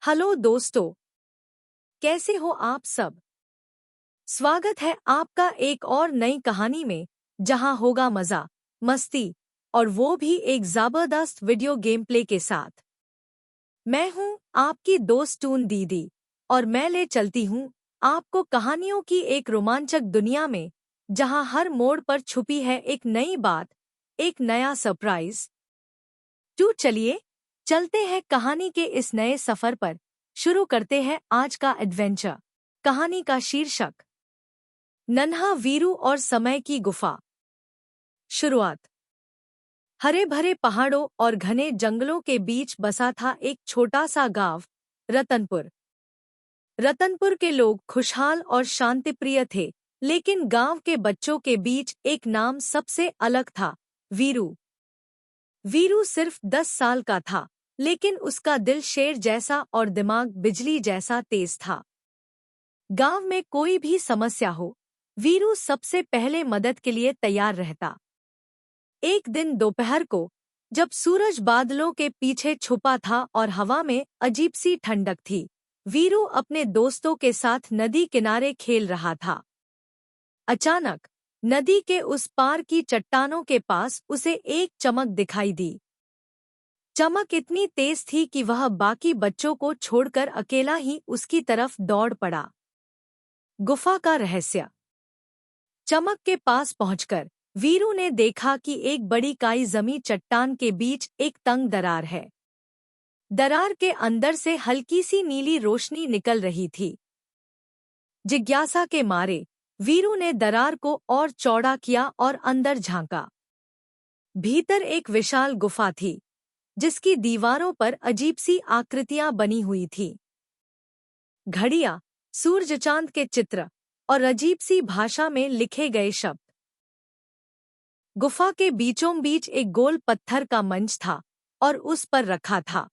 Hello दोस्तों, कैसे हो आप सब। स्वागत है आपका एक और नई कहानी में, जहां होगा मजा, मस्ती और वो भी एक जबरदस्त वीडियो गेम प्ले के साथ। मैं हूं आपकी दोस्त टून दीदी और मैं ले चलती हूं आपको कहानियों की एक रोमांचक दुनिया में, जहां हर मोड़ पर छुपी है एक नई बात, एक नया सरप्राइज। तो चलिए चलते हैं कहानी के इस नए सफर पर। शुरू करते हैं आज का एडवेंचर। कहानी का शीर्षक नन्हा वीरू और समय की गुफा। शुरुआत। हरे भरे पहाड़ों और घने जंगलों के बीच बसा था एक छोटा सा गांव, रतनपुर। रतनपुर के लोग खुशहाल और शांतिप्रिय थे, लेकिन गांव के बच्चों के बीच एक नाम सबसे अलग था, वीरू। वीरू सिर्फ 10 साल का था, लेकिन उसका दिल शेर जैसा और दिमाग बिजली जैसा तेज था। गांव में कोई भी समस्या हो, वीरू सबसे पहले मदद के लिए तैयार रहता। एक दिन दोपहर को, जब सूरज बादलों के पीछे छुपा था और हवा में अजीब सी ठंडक थी, वीरू अपने दोस्तों के साथ नदी किनारे खेल रहा था। अचानक नदी के उस पार की चट्टानों के पास उसे एक चमक दिखाई दी। चमक इतनी तेज थी कि वह बाकी बच्चों को छोड़कर अकेला ही उसकी तरफ दौड़ पड़ा। गुफा का रहस्य। चमक के पास पहुंचकर वीरू ने देखा कि एक बड़ी काई जमी चट्टान के बीच एक तंग दरार है। दरार के अंदर से हल्की सी नीली रोशनी निकल रही थी। जिज्ञासा के मारे वीरू ने दरार को और चौड़ा किया और अंदर झांका। भीतर एक विशाल गुफा थी, जिसकी दीवारों पर अजीब सी आकृतियां बनी हुई थीं। घड़ियां, सूरज चांद के चित्र और अजीब सी भाषा में लिखे गए शब्द। गुफा के बीचों बीच एक गोल पत्थर का मंच था और उस पर रखा था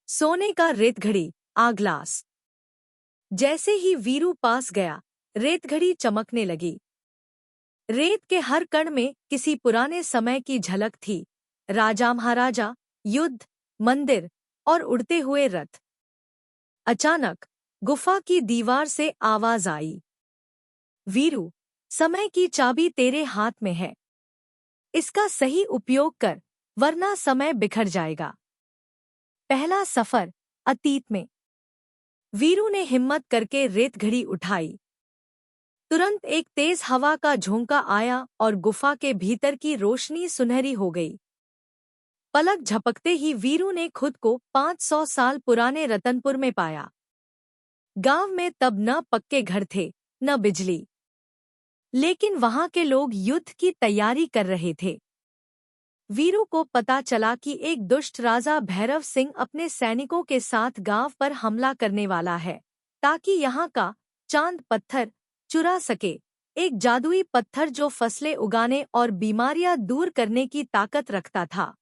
सोने का रेतघड़ी ग्लास। जैसे ही वीरू पास गया, रेतघड़ी चमकने लगी। रेत के हर कण में किसी पुराने समय की झलक थी, राजा महाराजा, युद्ध, मंदिर और उड़ते हुए रथ। अचानक गुफा की दीवार से आवाज आई, वीरू, समय की चाबी तेरे हाथ में है। इसका सही उपयोग कर, वरना समय बिखर जाएगा। पहला सफर, अतीत में। वीरू ने हिम्मत करके रेतघड़ी उठाई। तुरंत एक तेज हवा का झोंका आया और गुफा के भीतर की रोशनी सुनहरी हो गई। पलक झपकते ही वीरू ने खुद को 500 साल पुराने रतनपुर में पाया। गांव में तब न पक्के घर थे, न बिजली, लेकिन वहां के लोग युद्ध की तैयारी कर रहे थे। वीरू को पता चला कि एक दुष्ट राजा भैरव सिंह अपने सैनिकों के साथ गांव पर हमला करने वाला है, ताकि यहां का चांद पत्थर चुरा सके, एक जादुई पत्थर जो फसलें उगाने और बीमारियां दूर करने की ताकत रखता था।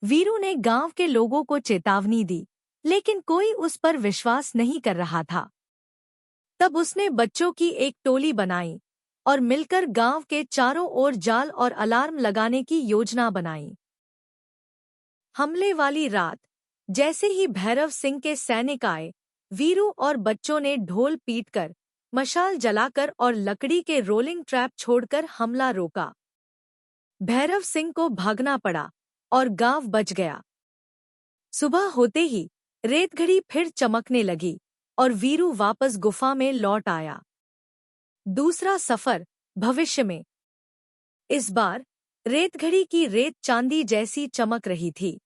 वीरू ने गांव के लोगों को चेतावनी दी, लेकिन कोई उस पर विश्वास नहीं कर रहा था। तब उसने बच्चों की एक टोली बनाई और मिलकर गांव के चारों ओर जाल और अलार्म लगाने की योजना बनाई। हमले वाली रात, जैसे ही भैरव सिंह के सैनिक आए, वीरू और बच्चों ने ढोल पीटकर, मशाल जलाकर और लकड़ी के रोलिंग ट्रैप छोड़कर हमला रोका। भैरव सिंह को भागना पड़ा और गांव बच गया। सुबह होते ही रेतघड़ी फिर चमकने लगी और वीरू वापस गुफा में लौट आया। दूसरा सफर, भविष्य में। इस बार रेतघड़ी की रेत चांदी जैसी चमक रही थी।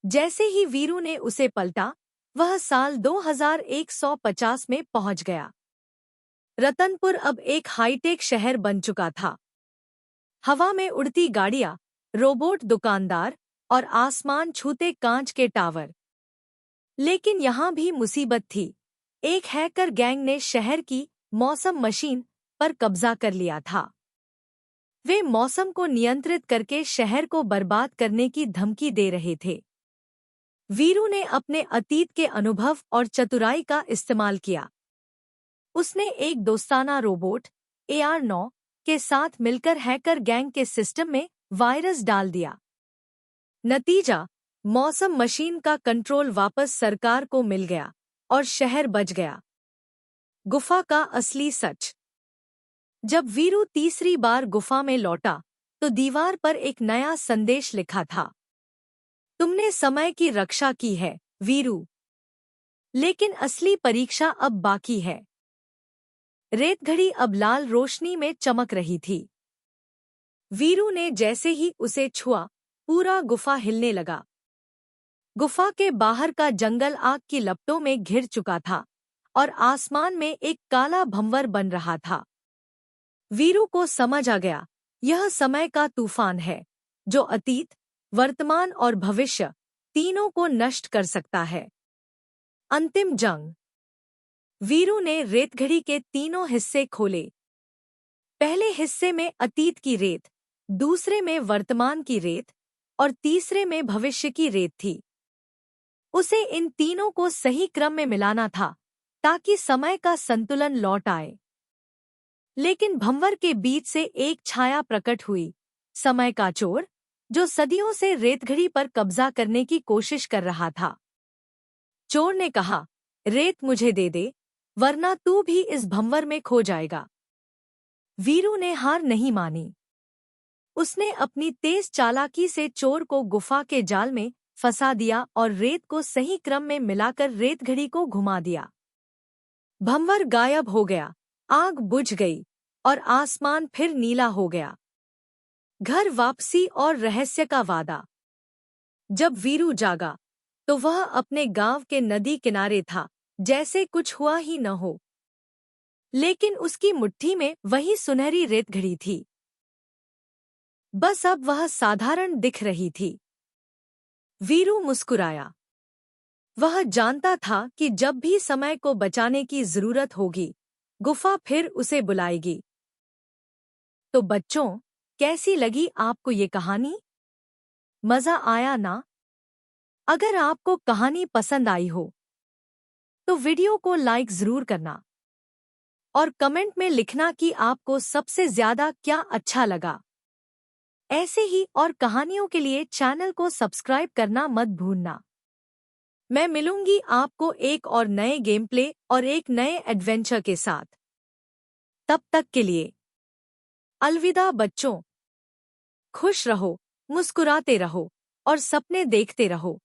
जैसे ही वीरू ने उसे पलटा, वह साल 2150 में पहुंच गया। रतनपुर अब एक हाईटेक शहर बन चुका था। हवा में उड़ती गाड़ियां, रोबोट दुकानदार और आसमान छूते कांच के टावर। लेकिन यहां भी मुसीबत थी। एक हैकर गैंग ने शहर की मौसम मशीन पर कब्जा कर लिया था। वे मौसम को नियंत्रित करके शहर को बर्बाद करने की धमकी दे रहे थे। वीरू ने अपने अतीत के अनुभव और चतुराई का इस्तेमाल किया। उसने एक दोस्ताना रोबोट AR-9 के साथ मिलकर हैकर गैंग के सिस्टम में वायरस डाल दिया। नतीजा, मौसम मशीन का कंट्रोल वापस सरकार को मिल गया और शहर बच गया। गुफा का असली सच। जब वीरू तीसरी बार गुफा में लौटा तो दीवार पर एक नया संदेश लिखा था। तुमने समय की रक्षा की है, वीरू, लेकिन असली परीक्षा अब बाकी है। रेतघड़ी अब लाल रोशनी में चमक रही थी। वीरू ने जैसे ही उसे छुआ, पूरा गुफा हिलने लगा। गुफा के बाहर का जंगल आग की लपटों में घिर चुका था और आसमान में एक काला भंवर बन रहा था। वीरू को समझ आ गया, यह समय का तूफान है जो अतीत, वर्तमान और भविष्य तीनों को नष्ट कर सकता है। अंतिम जंग। वीरू ने रेतघड़ी के तीनों हिस्से खोले। पहले हिस्से में अतीत की रेत, दूसरे में वर्तमान की रेत और तीसरे में भविष्य की रेत थी। उसे इन तीनों को सही क्रम में मिलाना था ताकि समय का संतुलन लौट आए। लेकिन भंवर के बीच से एक छाया प्रकट हुई, समय का चोर, जो सदियों से रेतघड़ी पर कब्जा करने की कोशिश कर रहा था। चोर ने कहा, रेत मुझे दे दे, वरना तू भी इस भंवर में खो जाएगा। वीरू ने हार नहीं मानी। उसने अपनी तेज चालाकी से चोर को गुफा के जाल में फंसा दिया और रेत को सही क्रम में मिलाकर रेतघड़ी को घुमा दिया। भंवर गायब हो गया, आग बुझ गई और आसमान फिर नीला हो गया। घर वापसी और रहस्य का वादा। जब वीरू जागा तो वह अपने गांव के नदी किनारे था, जैसे कुछ हुआ ही न हो। लेकिन उसकी मुट्ठी में वही सुनहरी रेतघड़ी थी। बस अब वह साधारण दिख रही थी। वीरू मुस्कुराया। वह जानता था कि जब भी समय को बचाने की जरूरत होगी, गुफा फिर उसे बुलाएगी। तो बच्चों, कैसी लगी आपको ये कहानी? मजा आया ना? अगर आपको कहानी पसंद आई हो तो वीडियो को लाइक जरूर करना और कमेंट में लिखना कि आपको सबसे ज्यादा क्या अच्छा लगा। ऐसे ही और कहानियों के लिए चैनल को सब्सक्राइब करना मत भूलना। मैं मिलूंगी आपको एक और नए गेम प्ले और एक नए एडवेंचर के साथ। तब तक के लिए अलविदा बच्चों। खुश रहो, मुस्कुराते रहो और सपने देखते रहो।